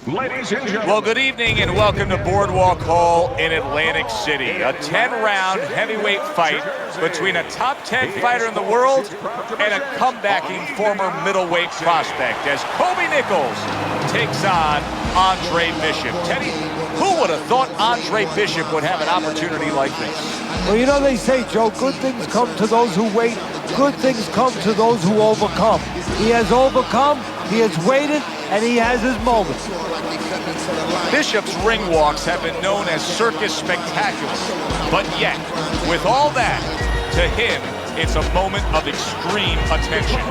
Ladies and gentlemen. Well, good evening and welcome to Boardwalk Hall in Atlantic City. A 10-round heavyweight fight between a top 10 fighter in the world and a comebacking former middleweight prospect as Kobe Nichols takes on Andre Bishop. Teddy, who would have thought Andre Bishop would have an opportunity like this? Well, you know they say, Joe, good things come to those who wait. Good things come to those who overcome. He has overcome, he has waited, and he has his moment. Bishop's ring walks have been known as circus spectacular, but yet, with all that, to him, it's a moment of extreme attention.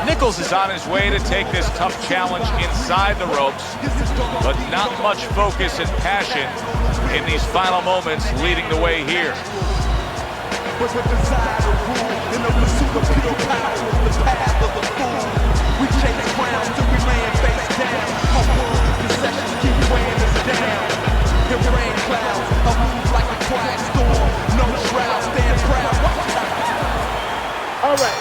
Nichols is on his way to take this tough challenge inside the ropes, but not much focus and passion in these final moments leading the way here. With the desire to rule in the pursuit of pure power, the path of the fool. We chase crowns till we land face down. My world concessions keep weighing us down. Here rain clouds, I move like a quiet storm. No shroud, stand proud. All right.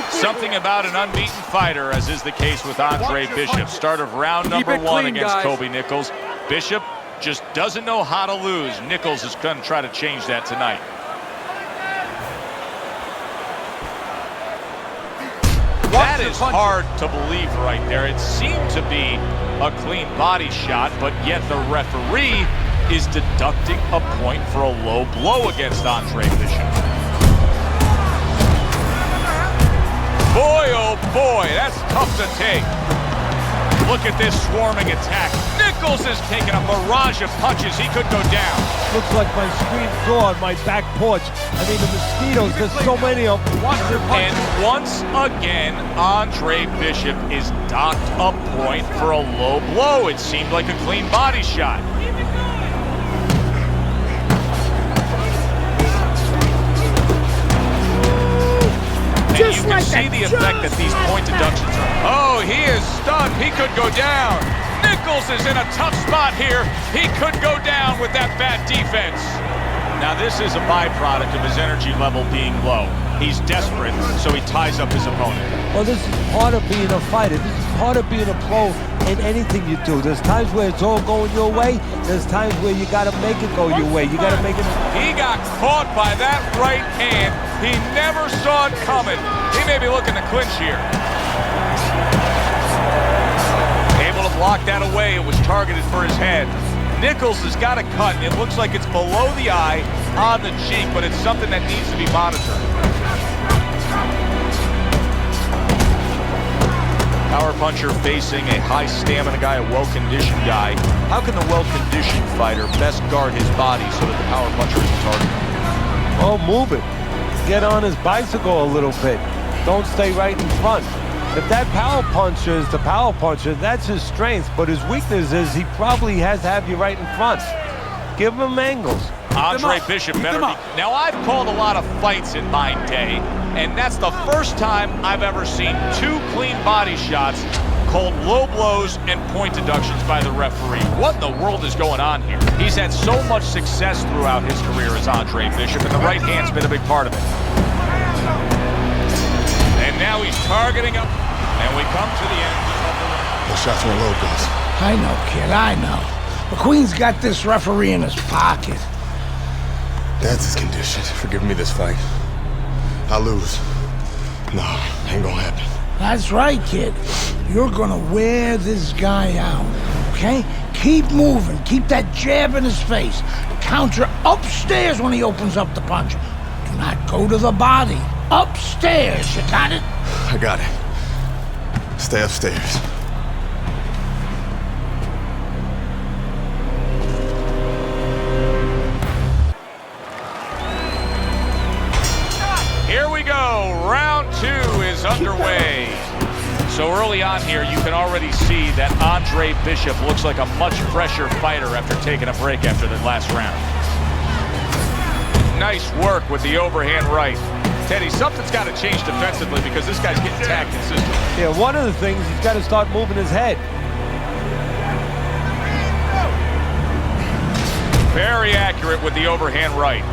Something about an unbeaten fighter, as is the case with Andre Bishop. Start of round number one against Kobe Nichols. Bishop just doesn't know how to lose. Nichols is going to try to change that tonight. That is hard to believe right there. It seemed to be a clean body shot, but yet the referee is deducting a point for a low blow against Andre Bishop. Boy, oh boy, that's tough to take. Look at this swarming attack. Nichols is taking a barrage of punches. He could go down. Looks like my screen door on my back porch. I mean, the mosquitoes, there's so many of them. And once again, Andre Bishop is docked a point for a low blow. It seemed like a clean body shot. And you can see the effect that these point deductions are. Oh, he is stunned. He could go down. Nichols is in a tough spot here. He could go down with that bad defense. Now, this is a byproduct of his energy level being low. He's desperate, so he ties up his opponent. Well, this is part of being a fighter. This is part of being a pro in anything you do. There's times where it's all going your way. There's times where you got to make it go your way. You got to make it. He got caught by that right hand. He never saw it coming. He may be looking to clinch here. Able to block that away. It was targeted for his head. Nichols has got a cut. It looks like it's below the eye, on the cheek, but it's something that needs to be monitored. Power puncher facing a high stamina guy, a well-conditioned guy. How can the well-conditioned fighter best guard his body so that the power puncher isn't targeted? Oh, move it. Get on his bicycle a little bit. Don't stay right in front. If that power puncher is the power puncher, that's his strength. But his weakness is he probably has to have you right in front. Give him angles. Andre Bishop better be. Now, I've called a lot of fights in my day, and that's the first time I've ever seen two clean body shots called low blows and point deductions by the referee. What in the world is going on here? He's had so much success throughout his career as Andre Bishop, and the right hand's been a big part of it. And now he's targeting him, and we come to the end of the round. The shots were low, guys. I know, kid, I know. McQueen's got this referee in his pocket. That's his condition for giving me this fight. I lose. No, ain't gonna happen. That's right, kid. You're gonna wear this guy out, okay? Keep moving. Keep that jab in his face. Counter upstairs when he opens up the punch. Do not go to the body. Upstairs, you got it? I got it. Stay upstairs. Here we go. Round two is underway. So early on here, you can already see that Andre Bishop looks like a much fresher fighter after taking a break after the last round. Nice work with the overhand right. Teddy, something's got to change defensively because this guy's getting tagged consistently. Yeah, one of the things, he's got to start moving his head. Very accurate with the overhand right.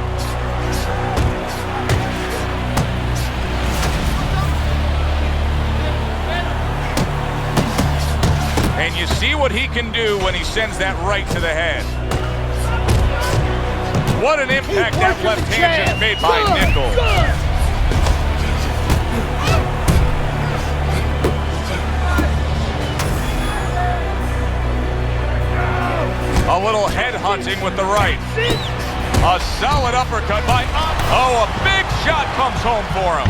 And And you see what he can do when he sends that right to the head. What an impact that left hand just made by Nichols. A little head hunting with the right. A solid uppercut by... Oh, a big shot comes home for him.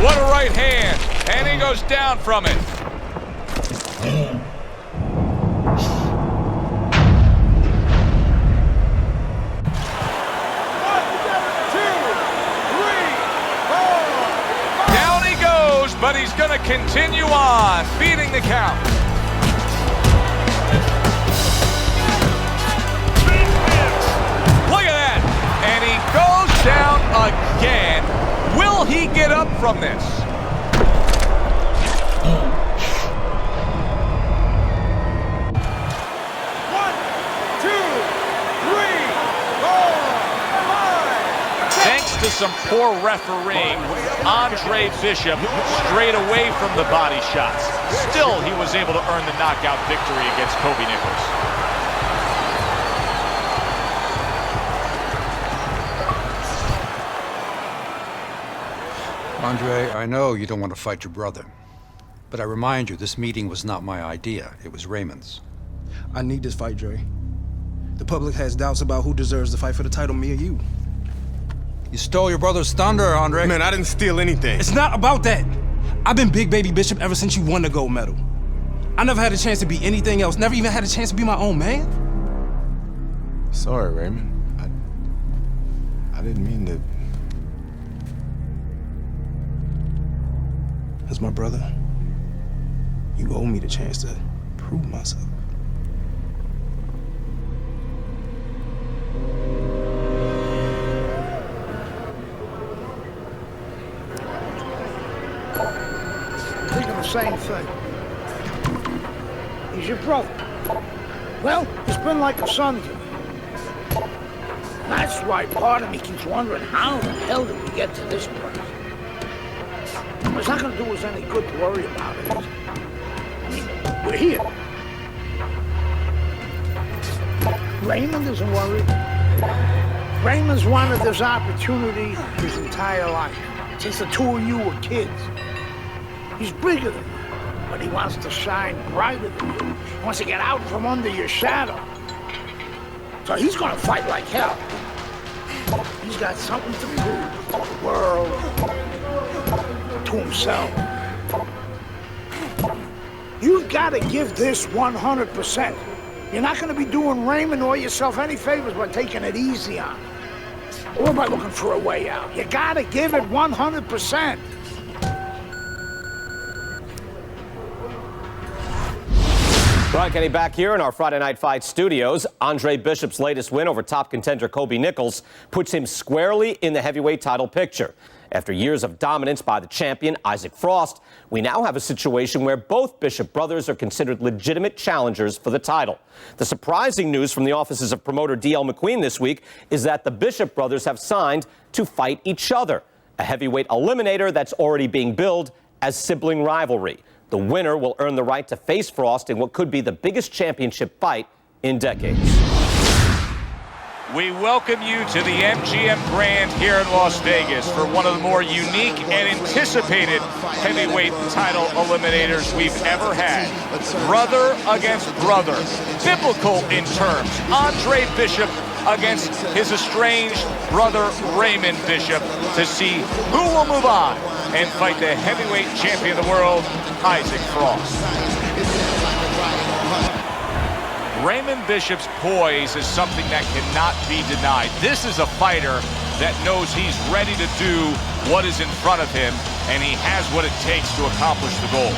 What a right hand. And he goes down from it. Down he goes, but he's going to continue on, beating the count. Look at that. And he goes down again. Will he get up from this? One, two, three, four, five. Thanks to some poor refereeing, Andre Bishop strayed away from the body shots. Still, he was able to earn the knockout victory against Kobe Nichols. Andre, I know you don't want to fight your brother, but I remind you, this meeting was not my idea. It was Raymond's. I need this fight, Dre. The public has doubts about who deserves the fight for the title, me or you. You stole your brother's thunder, Andre. Man, I didn't steal anything. It's not about that. I've been Big Baby Bishop ever since you won the gold medal. I never had a chance to be anything else, never even had a chance to be my own man. Sorry, Raymond. I didn't mean to... As my brother, you owe me the chance to prove myself. Thinking the same thing. He's your brother. Well, he's been like a son to me. That's why part of me keeps wondering how the hell did we get to this place? It's not going to do us any good to worry about it. I mean, we're here. Raymond isn't worried. Raymond's wanted this opportunity his entire life, since the two of you were kids. He's bigger than you, but he wants to shine brighter than you. He wants to get out from under your shadow. So he's going to fight like hell. He's got something to prove to the world, to himself. You've got to give this 100%. You're not going to be doing Raymond or yourself any favors by taking it easy on him, or by looking for a way out. You got to give it 100%. Brian Kenny back here in our Friday Night Fight studios. Andre Bishop's latest win over top contender Kobe Nichols puts him squarely in the heavyweight title picture. After years of dominance by the champion, Isaac Frost, we now have a situation where both Bishop brothers are considered legitimate challengers for the title. The surprising news from the offices of promoter D.L. McQueen this week is that the Bishop brothers have signed to fight each other, a heavyweight eliminator that's already being billed as sibling rivalry. The winner will earn the right to face Frost in what could be the biggest championship fight in decades. We welcome you to the MGM Grand here in Las Vegas for one of the more unique and anticipated heavyweight title eliminators we've ever had. Brother against brother. Biblical in terms. Andre Bishop against his estranged brother Raymond Bishop to see who will move on and fight the heavyweight champion of the world, Isaac Frost. Raymond Bishop's poise is something that cannot be denied. This is a fighter that knows he's ready to do what is in front of him, and he has what it takes to accomplish the goal.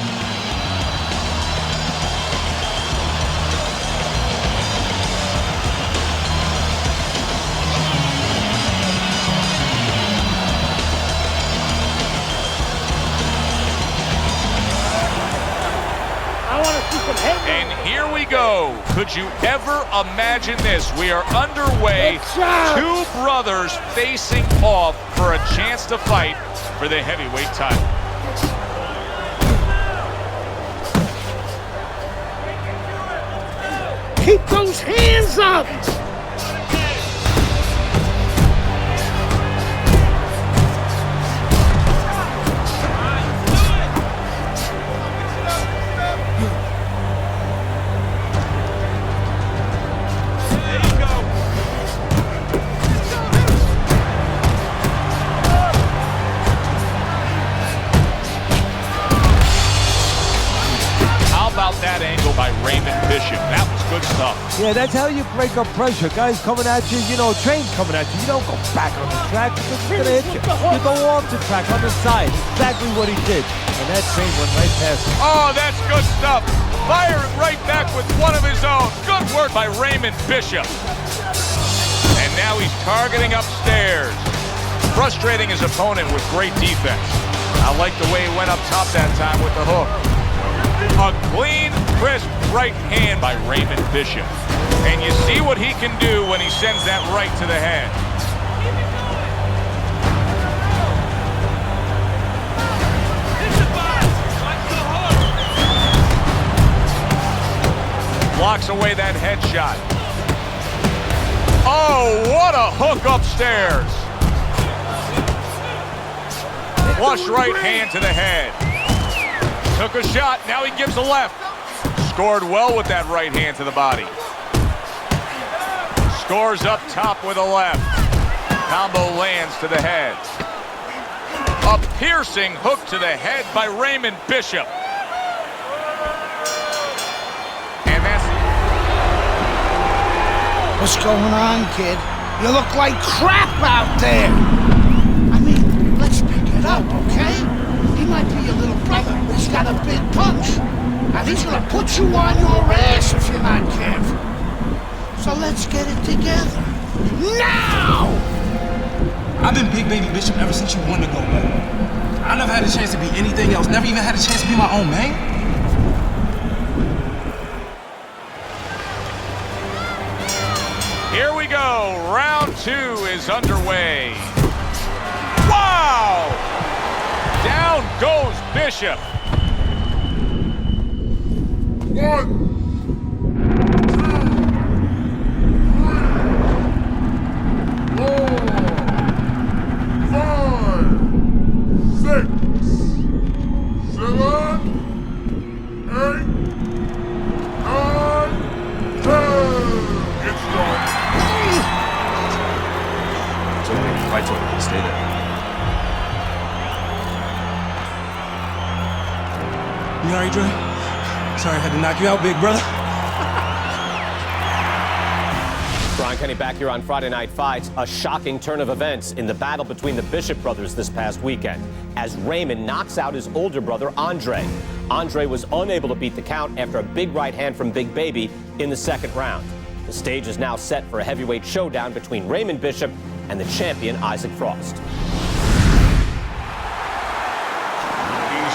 And here we go. Could you ever imagine this? We are underway. Two brothers facing off for a chance to fight for the heavyweight title. Keep those hands up! That angle by Raymond Bishop. That was good stuff. Yeah, that's how you break up pressure. Guys coming at you, trains coming at you. You don't go back on the track because it's going to hit you. You go off the track on the side. Exactly what he did. And that train went right past him. Oh, that's good stuff. Firing right back with one of his own. Good work by Raymond Bishop. And now he's targeting upstairs, frustrating his opponent with great defense. I like the way he went up top that time with the hook. A clean, crisp right hand by Raymond Bishop. And you see what he can do when he sends that right to the head. Blocks away that headshot. Oh, what a hook upstairs. Flush right hand to the head. Took a shot, now he gives a left. Scored well with that right hand to the body. Scores up top with a left. Combo lands to the head. A piercing hook to the head by Raymond Bishop. And that's... What's going on, kid? You look like crap out there. I mean, let's pick it up, okay? He might be your little brother. He's got a big punch. And he's gonna put you on your ass if you're not careful. So let's get it together. Now! I've been Big Baby Bishop ever since you wanted to go, man. I never had a chance to be anything else. Never even had a chance to be my own man. Here we go. Round 2 is underway. Wow! Down goes Bishop. 1, 2, 3, 4, 5, 6, 7, 8, 9, 10. It's done. It's okay. Fight's over. Stay there. You alright, Dre? Sorry, I had to knock you out, big brother. Brian Kenny back here on Friday Night Fights. A shocking turn of events in the battle between the Bishop brothers this past weekend as Raymond knocks out his older brother, Andre. Andre was unable to beat the count after a big right hand from Big Baby in the second round. The stage is now set for a heavyweight showdown between Raymond Bishop and the champion, Isaac Frost.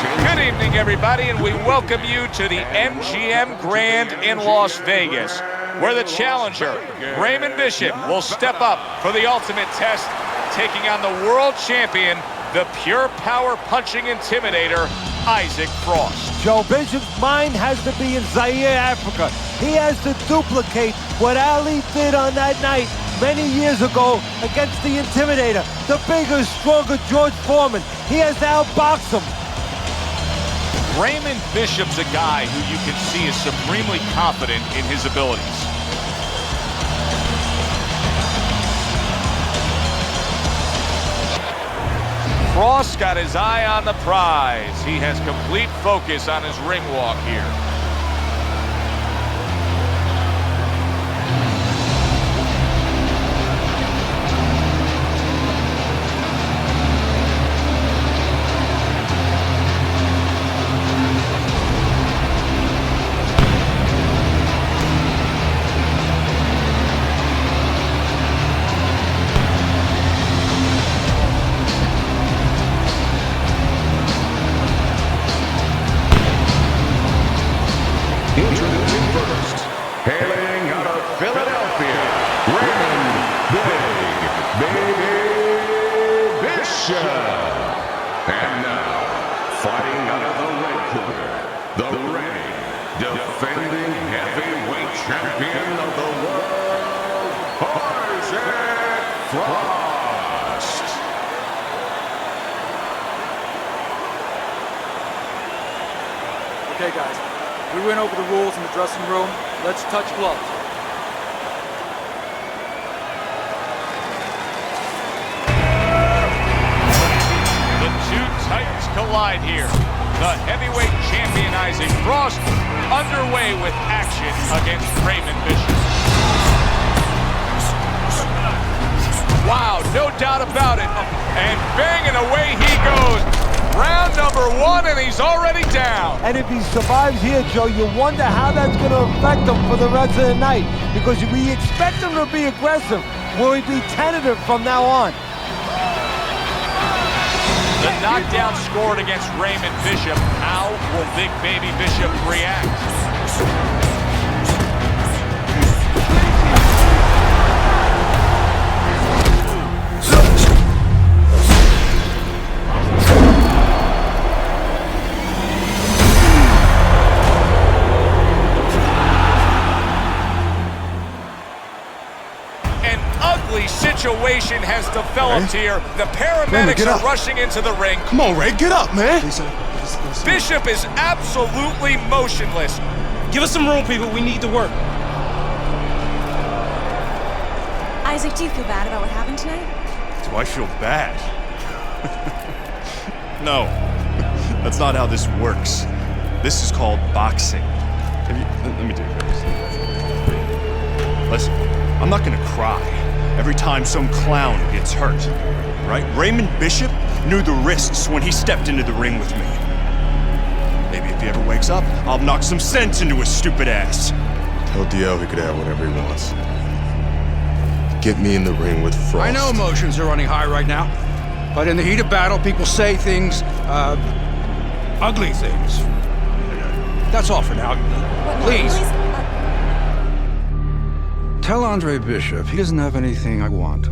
Good evening, everybody, and we welcome you to the MGM Grand in Las Vegas, where the challenger, Raymond Bishop, will step up for the ultimate test, taking on the world champion, the pure power punching intimidator, Isaac Frost. Joe Bishop's mind has to be in Zaire, Africa. He has to duplicate what Ali did on that night many years ago against the Intimidator, the bigger, stronger George Foreman. He has to outbox him. Raymond Bishop's a guy who you can see is supremely confident in his abilities. Frost got his eye on the prize. He has complete focus on his ring walk here. Introducing first, hailing out of Philadelphia, Raymond Big Baby Bishop. And now, fighting out of the red corner, the reigning, defending heavyweight champion of the world, Isaac Frost. Okay, guys, we went over the rules in the dressing room. Let's touch gloves. The two titans collide here. The heavyweight champion Isaac Frost underway with action against Raymond Bishop. Wow, no doubt about it. And banging away he goes. Round number one, and he's already down. And if he survives here, Joe, you wonder how that's going to affect him for the rest of the night. Because we expect him to be aggressive. Will he be tentative from now on? The knockdown scored against Raymond Bishop. How will Big Baby Bishop react? Situation has developed here. The paramedics are rushing into the ring. Come on, Ray, get up, man. Bishop is absolutely motionless. Give us some room, people. We need to work. Isaac, do you feel bad about what happened tonight? Do I feel bad? No, that's not how this works. This is called boxing. Let me do this. Listen, I'm not gonna cry every time some clown gets hurt, right? Raymond Bishop knew the risks when he stepped into the ring with me. Maybe if he ever wakes up, I'll knock some sense into his stupid ass. Tell DL he could have whatever he wants. Get me in the ring with Frost. I know emotions are running high right now, but in the heat of battle, people say things, ugly things. That's all for now. Please. Tell Andre Bishop he doesn't have anything I want.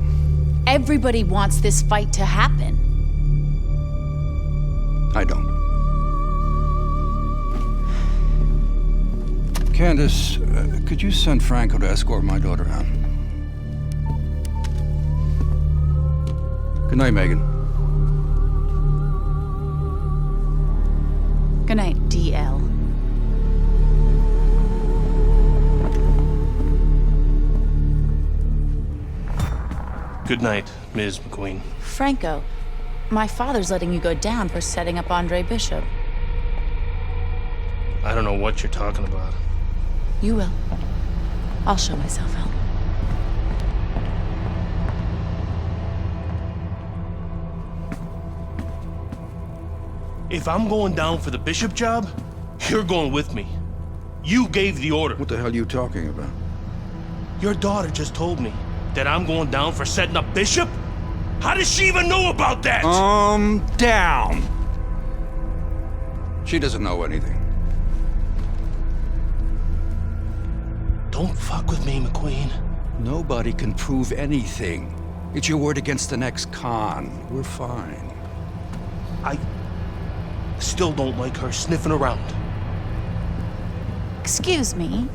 Everybody wants this fight to happen. I don't. Candace, could you send Franco to escort my daughter out? Good night, Megan. Good night, DL. Good night, Ms. McQueen. Franco, my father's letting you go down for setting up Andre Bishop. I don't know what you're talking about. You will. I'll show myself out. If I'm going down for the Bishop job, you're going with me. You gave the order. What the hell are you talking about? Your daughter just told me that I'm going down for setting up Bishop? How does she even know about that? Down. She doesn't know anything. Don't fuck with me, McQueen. Nobody can prove anything. It's your word against the next con. We're fine. I still don't like her sniffing around. Excuse me.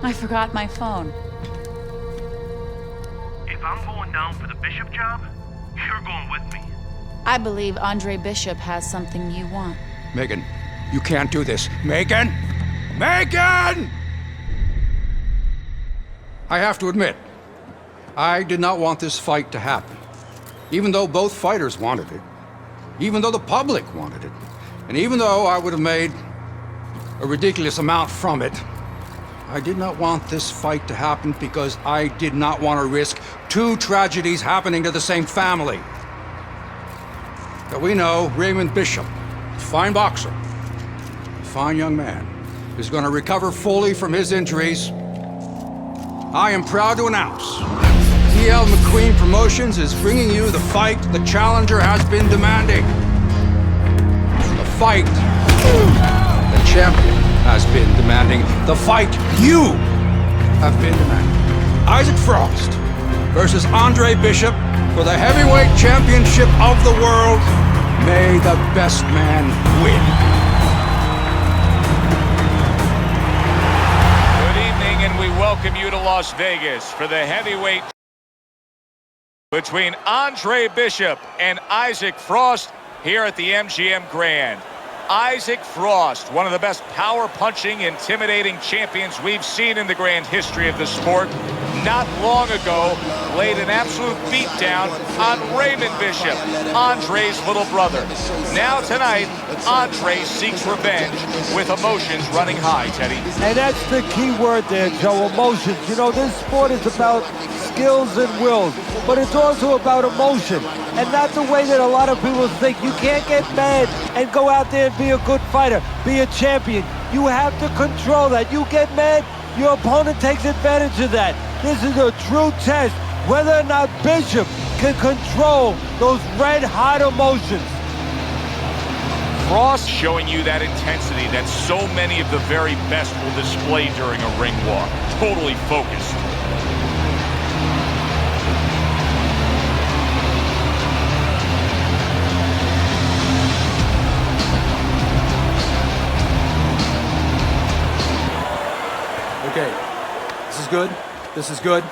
I forgot my phone. If I'm going down for the Bishop job, you're going with me. I believe Andre Bishop has something you want. Megan, you can't do this. Megan! Megan! I have to admit, I did not want this fight to happen. Even though both fighters wanted it. Even though the public wanted it. And even though I would have made a ridiculous amount from it, I did not want this fight to happen because I did not want to risk two tragedies happening to the same family. That we know Raymond Bishop, a fine boxer, a fine young man, is going to recover fully from his injuries. I am proud to announce DL McQueen Promotions is bringing you the fight the challenger has been demanding. The fight the champion has been demanding. The fight you have been demanding. Isaac Frost versus Andre Bishop for the heavyweight championship of the world. May the best man win. Good evening, and we welcome you to Las Vegas for the heavyweight between Andre Bishop and Isaac Frost here at the MGM Grand. Isaac Frost, one of the best power-punching, intimidating champions we've seen in the grand history of the sport, not long ago laid an absolute beatdown on Raymond Bishop, Andre's little brother. Now tonight, Andre seeks revenge with emotions running high, Teddy. And that's the key word there, Joe, emotions. You know, this sport is about skills and wills, but it's also about emotion. And not the way that a lot of people think. You can't get mad and go out there and be a good fighter, be a champion. You have to control that. You get mad, your opponent takes advantage of that. This is a true test whether or not Bishop can control those red-hot emotions. Frost showing you that intensity that so many of the very best will display during a ring walk. Totally focused. Okay, this is good. This is good.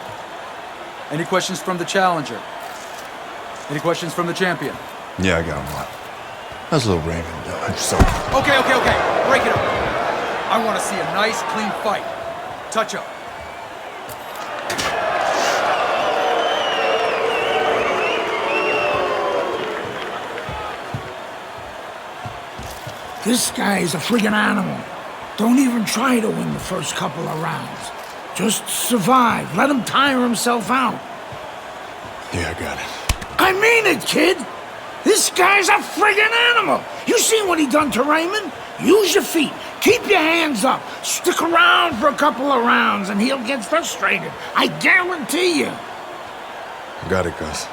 Any questions from the challenger? Any questions from the champion? Yeah, I got one. How's little Raymond doing? So... Okay. Break it up. I want to see a nice, clean fight. Touch up. This guy is a friggin' animal. Don't even try to win the first couple of rounds. Just survive. Let him tire himself out. Yeah, I got it. I mean it, kid. This guy's a friggin' animal. You seen what he done to Raymond? Use your feet. Keep your hands up. Stick around for a couple of rounds and he'll get frustrated. I guarantee you. Got it, Gus.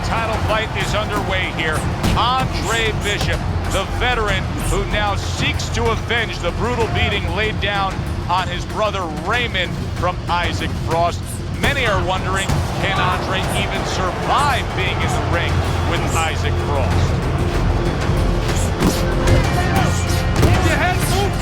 Title fight is underway here. Andre Bishop, the veteran who now seeks to avenge the brutal beating laid down on his brother Raymond from Isaac Frost. Many are wondering, can Andre even survive being in the ring with Isaac Frost? Keep your head moving.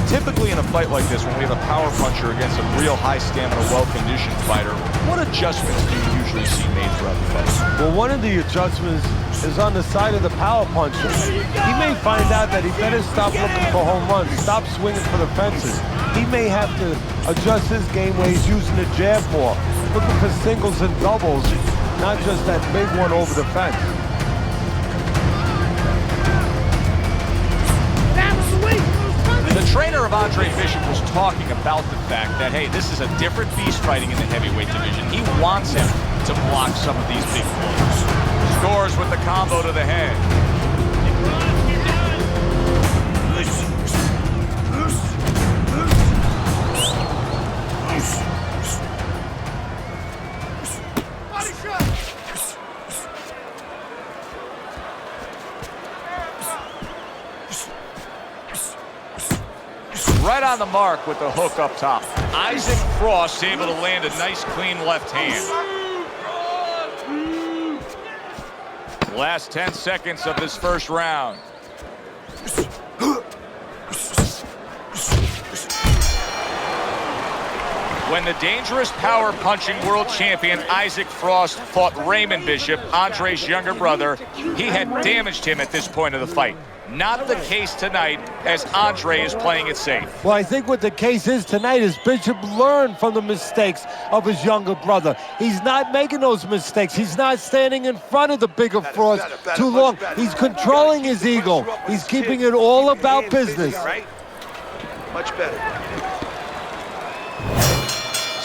Typically in a fight like this, when we have a power puncher against a real high-stamina, well-conditioned fighter, what adjustments do you usually see made throughout the fight? Well, one of the adjustments is on the side of the power puncher. He may find out that he better stop looking for home runs, stop swinging for the fences. He may have to adjust his game where he's using the jab more, looking for singles and doubles, not just that big one over the fence. The trainer of Andre Bishop was talking about the fact that, hey, this is a different beast fighting in the heavyweight division. He wants him to block some of these big blows. Scores with the combo to the head. Right on the mark with the hook up top. Isaac Frost able to land a nice, clean left hand. Last 10 seconds of this first round. When the dangerous power-punching world champion Isaac Frost fought Raymond Bishop, Andre's younger brother, he had damaged him at this point of the fight. Not the case tonight, as Andre is playing it safe. Well, I think what the case is tonight is Bishop learned from the mistakes of his younger brother. He's not making those mistakes. He's not standing in front of the bigger Frost too long. He's controlling his ego. He's keeping it all about business. Much better.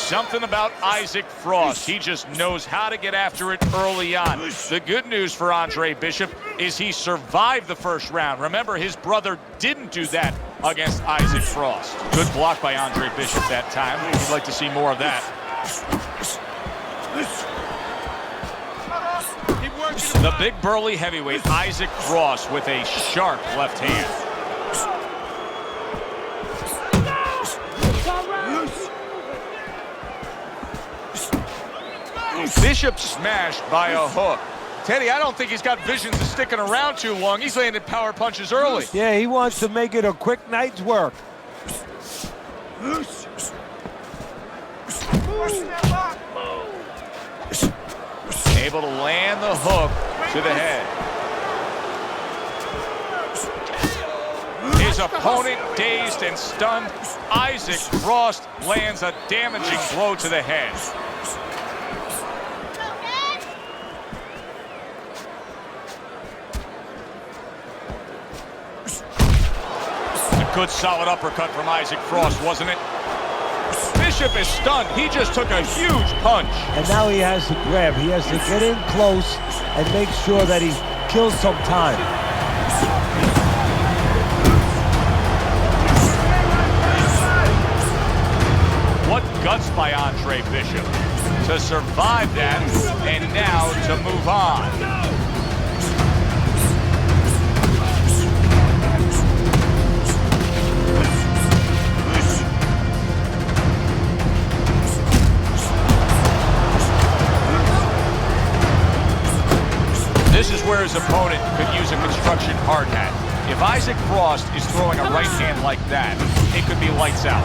Something about Isaac Frost. He just knows how to get after it early on. The good news for Andre Bishop is he survived the first round. Remember, his brother didn't do that against Isaac Frost. Good block by Andre Bishop that time. We'd like to see more of that. The big burly heavyweight Isaac Frost with a sharp left hand. Bishop smashed by a hook. Teddy, I don't think he's got visions of sticking around too long. He's landed power punches early. Yeah, he wants to make it a quick night's work. Able to land the hook to the head. His opponent dazed and stunned. Isaac Frost lands a damaging blow to the head. A good solid uppercut from Isaac Frost, wasn't it? Bishop is stunned. He just took a huge punch. And now he has to grab. He has to get in close and make sure that he kills some time. What guts by Andre Bishop to survive that and now to move on. This is where his opponent could use a construction hard hat. If Isaac Frost is throwing a right hand like that, it could be lights out.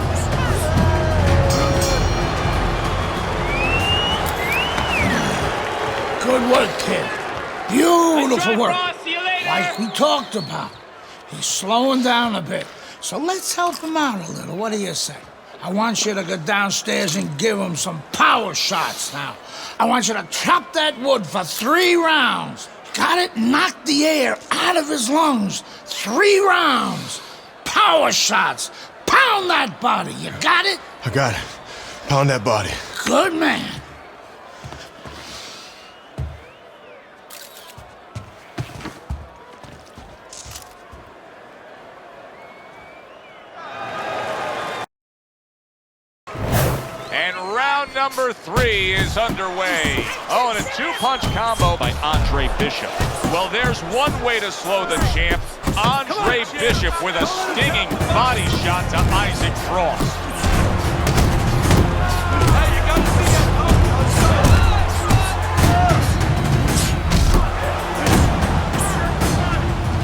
Good work, kid. Beautiful work. Like we talked about. He's slowing down a bit. So let's help him out a little. What do you say? I want you to go downstairs and give him some power shots now. I want you to chop that wood for 3 rounds. Got it? Knock the air out of his lungs. 3 rounds. Power shots. Pound that body. You got it? I got it. Pound that body. Good man. Number 3 is underway. Oh, and a 2-punch combo by Andre Bishop. Well, there's one way to slow the champ. Andre Bishop with a stinging body shot to Isaac Frost.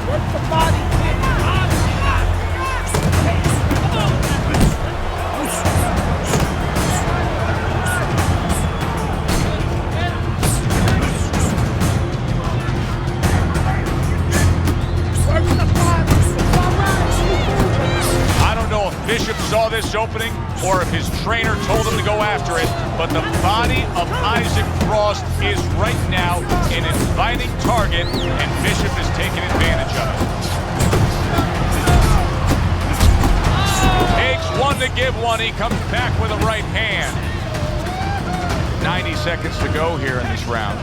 Work the body. Bishop saw this opening, or if his trainer told him to go after it, but the body of Isaac Frost is right now an inviting target, and Bishop is taking advantage of it. Takes one to give one. He comes back with a right hand. 90 seconds to go here in this round.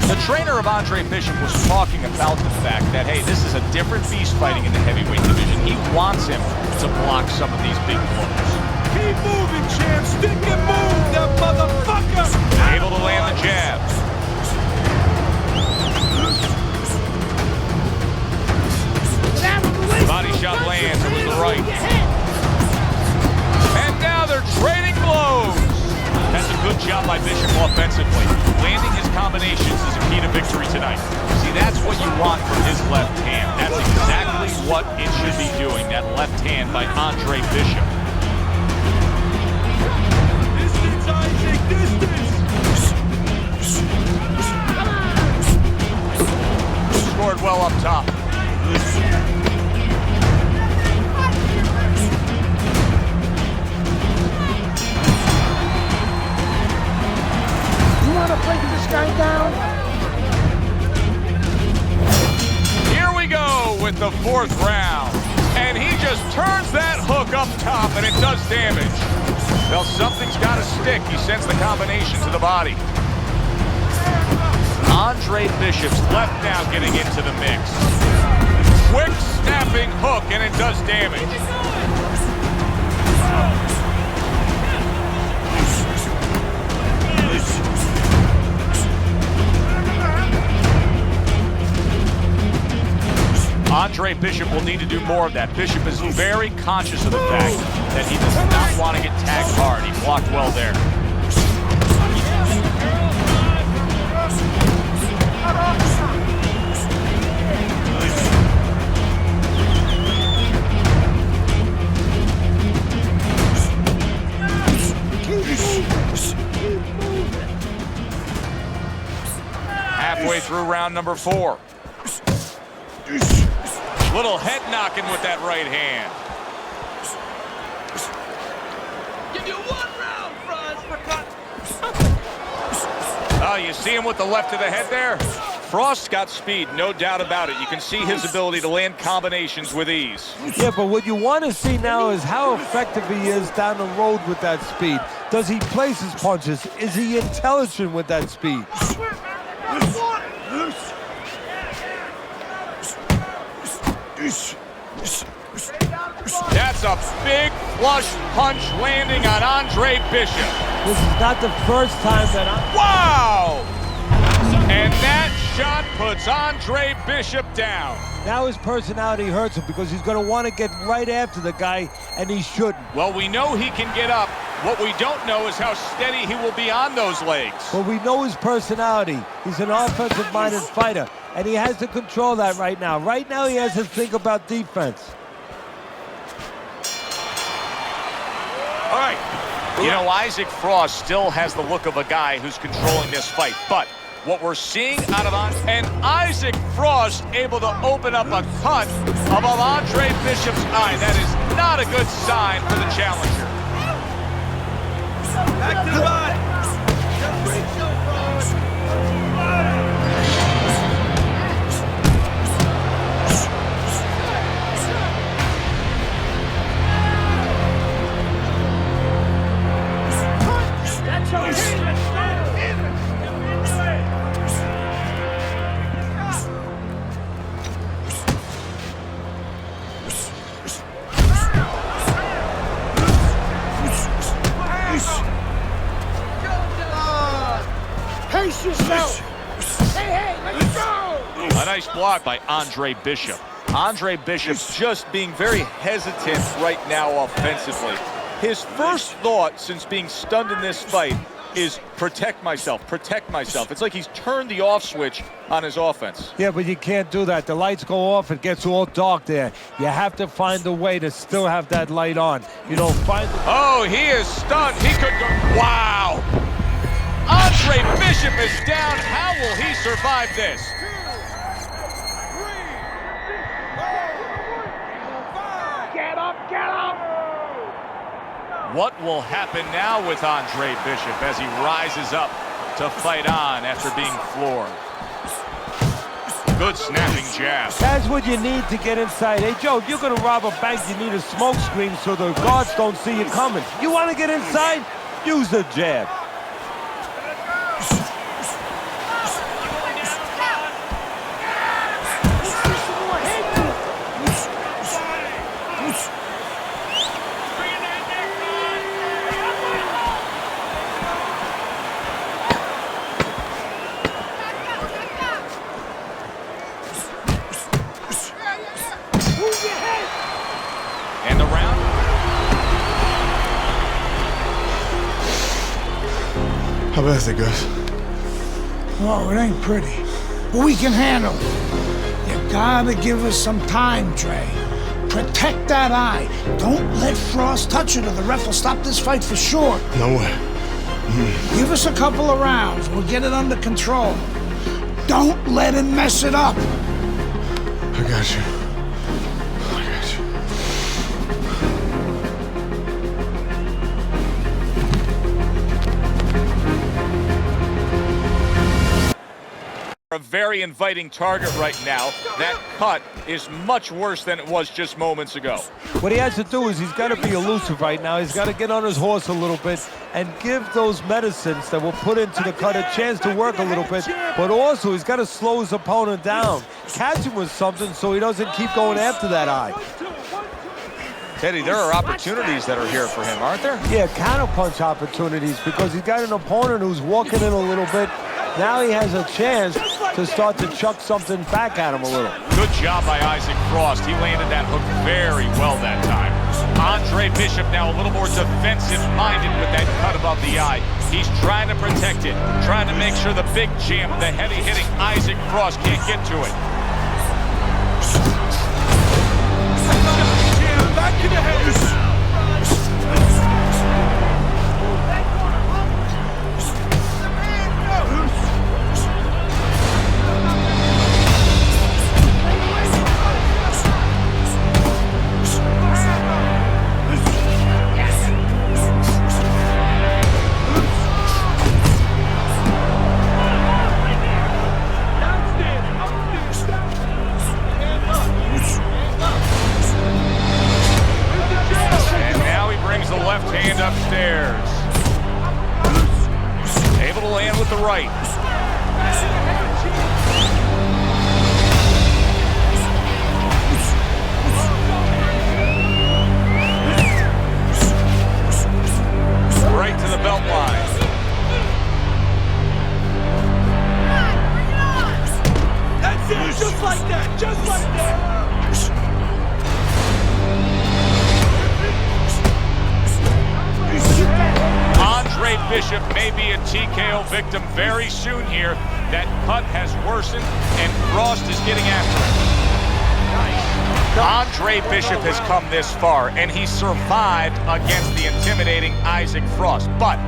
The trainer of Andre Bishop was talking about the fact that, hey, this is a different beast fighting in the heavyweight division. He wants him to block some of these big blows. Keep moving, champ. Stick and move, that motherfucker. Able to land the jab. Body shot lands. It was the right. And now they're trading blows. That's a good job by Bishop offensively. Landing his combinations is a key to victory tonight. See, that's what you want from his left hand. That's exactly what it should be doing, that left hand by Andre Bishop. Distance, Isaac, distance. Scored well up top. Break this guy down. Here we go with the 4th round. And he just turns that hook up top and it does damage. Well, something's got to stick. He sends the combination to the body. Andre Bishop's left now getting into the mix. Quick snapping hook, and it does damage. Andre Bishop will need to do more of that. Bishop is very conscious of the fact that he does not want to get tagged hard. He blocked well there. Halfway through round number 4. Little head knocking with that right hand. Give you 1 round, Franz. Oh, you see him with the left of the head there? Frost's got speed, no doubt about it. You can see his ability to land combinations with ease. Yeah, but what you want to see now is how effective he is down the road with that speed. Does he place his punches? Is he intelligent with that speed? That's a big flush punch landing on Andre Bishop. This is not the first time that Wow! And that shot puts Andre Bishop down. Now his personality hurts him because he's going to want to get right after the guy, and he shouldn't. Well, we know he can get up. What we don't know is how steady he will be on those legs. But we know his personality. He's an offensive-minded fighter, and he has to control that right now. Right now, he has to think about defense. All right. You know, Isaac Frost still has the look of a guy who's controlling this fight, but what we're seeing out of and Isaac Frost able to open up a cut above Andre Bishop's eye. That is not a good sign for the challenger. Back to the body. That's your Pace yourself! Hey, let's go! A nice block by Andre Bishop. Andre Bishop's just being very hesitant right now offensively. His first thought since being stunned in this fight is protect myself, protect myself. It's like he's turned the off switch on his offense. Yeah, but you can't do that. The lights go off, it gets all dark there. You have to find a way to still have that light on. You know, Oh, he is stunned. He could go. Wow! Andre Bishop is down. How will he survive this? 2, 3, 4, 5. Get up, get up! What will happen now with Andre Bishop as he rises up to fight on after being floored? Good snapping jab. That's what you need to get inside. Hey, Joe, if you're going to rob a bank, you need a smoke screen so the guards don't see you coming. You want to get inside? Use the jab. And the round. How bad is it, Gus? Oh, it ain't pretty. But we can handle it. You gotta give us some time, Trey. Protect that eye. Don't let Frost touch it or the ref will stop this fight for sure. No way. Give us a couple of rounds. We'll get it under control. Don't let him mess it up. I got you. I got you. A very inviting target right now. That cut is much worse than it was just moments ago. What he has to do is he's got to be elusive right now. He's got to get on his horse a little bit and give those medicines that were put into the cut a chance to work a little bit. But also, he's got to slow his opponent down. Catch him with something so he doesn't keep going after that eye. Teddy, there are opportunities that are here for him, aren't there? Yeah, counterpunch opportunities, because he's got an opponent who's walking in a little bit. Now he has a chance to start to chuck something back at him a little. Good job by Isaac Frost. He landed that hook very well that time. Andre Bishop now a little more defensive-minded with that cut above the eye. He's trying to protect it, trying to make sure the big champ, the heavy-hitting Isaac Frost, can't get to it. Back to the head. Upstairs. Able to land with the right. Right to the belt line. That's it, just like that, just like that. Andre Bishop may be a TKO victim very soon here. That cut has worsened, and Frost is getting after it. Andre Bishop has come this far, and he survived against the intimidating Isaac Frost. But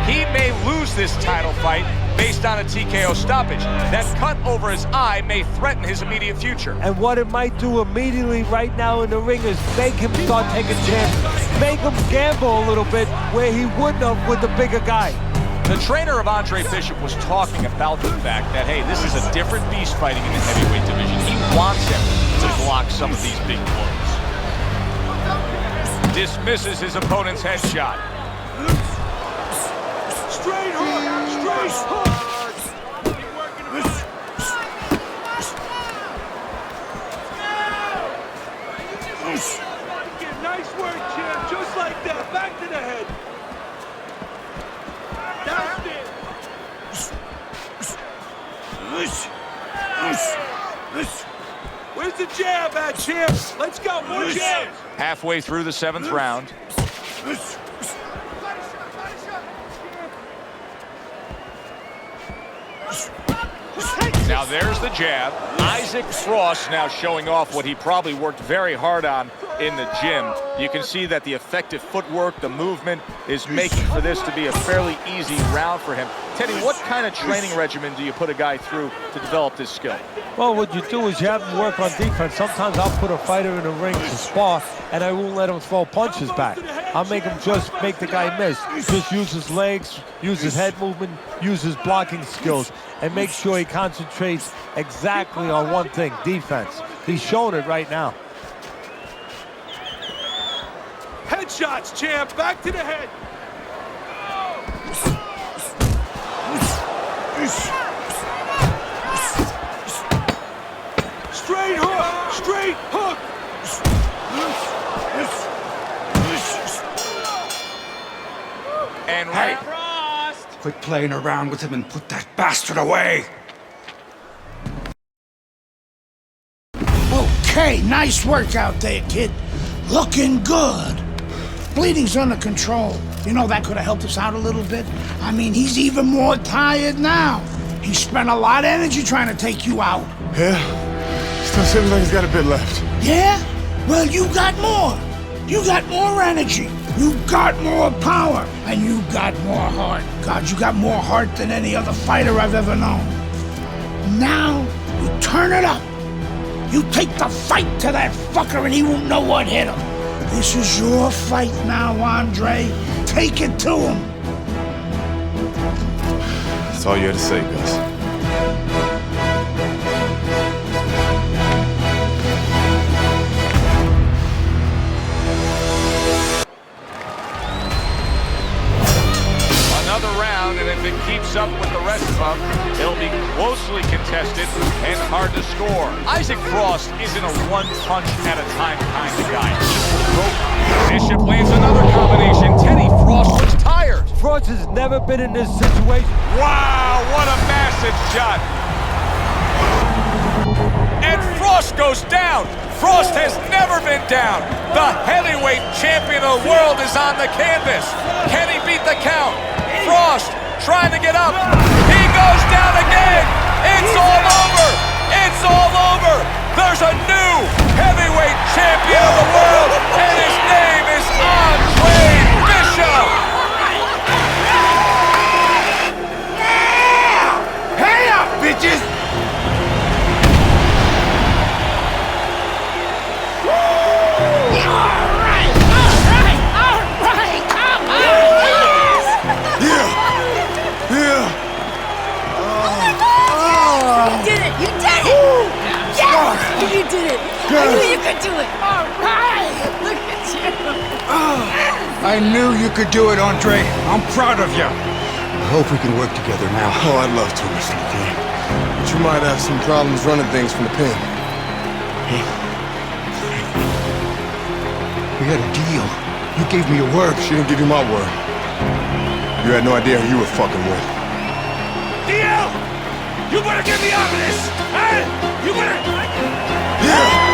he may lose this title fight based on a TKO stoppage. That cut over his eye may threaten his immediate future. And what it might do immediately right now in the ring is make him start taking chances. Make him gamble a little bit where he wouldn't have with the bigger guy. The trainer of Andre Bishop was talking about the fact that, hey, this is a different beast fighting in the heavyweight division. He wants him to block some of these big blows. Dismisses his opponent's headshot. Straight hook! Straight hook! Nice work, champ. Just like that. Back to the head. That's it. Where's the jab at, champ? Let's go. More jabs. Halfway through the 7th round. Now there's the jab. Isaac Frost now showing off what he probably worked very hard on in the gym. You can see that the effective footwork, the movement, is making for this to be a fairly easy round for him. Teddy, what kind of training regimen do you put a guy through to develop this skill? Well, what you do is you have him work on defense. Sometimes I'll put a fighter in the ring to spar, and I won't let him throw punches back. I'll make him just make the guy miss. Just use his legs, use his head movement, use his blocking skills, and make sure he concentrates exactly on one thing, defense. He's showing it right now. Headshots, champ. Back to the head. Straight hook. Straight hook. And right. Quit playing around with him and put that bastard away. Okay, nice work out there, kid. Looking good. Bleeding's under control. You know, that could have helped us out a little bit. I mean, he's even more tired now. He spent a lot of energy trying to take you out. Yeah? Still seems like he's got a bit left. Yeah? Well, you got more. You got more energy. You got more power. And you got more heart. God, you got more heart than any other fighter I've ever known. Now, you turn it up. You take the fight to that fucker and he won't know what hit him. This is your fight now, Andre. Take it to him. That's all you had to say, Gus. matches up with the rest of them, it'll be closely contested and hard to score. Isaac Frost isn't a one-punch at a time kind of guy. Bishop lands another combination. Teddy Frost looks tired. Frost has never been in this situation. Wow, what a massive shot. And Frost goes down. Frost has never been down. The heavyweight champion of the world is on the canvas. Can he beat the count? Frost trying to get up. He goes down again. It's all over. It's all over. There's a new heavyweight champion of the world, and his name is Andre Bishop. Hey up, bitches! You did it! I knew you could do it! All right! Look at you! I knew you could do it, Andre. I'm proud of you. I hope we can work together now. Oh, I'd love to, Mr. McLean. But you might have some problems running things from the pen. We had a deal. You gave me your word. She didn't give you my word. You had no idea who you were fucking with. DL! You better get me out of this! Hey! You better... Yeah!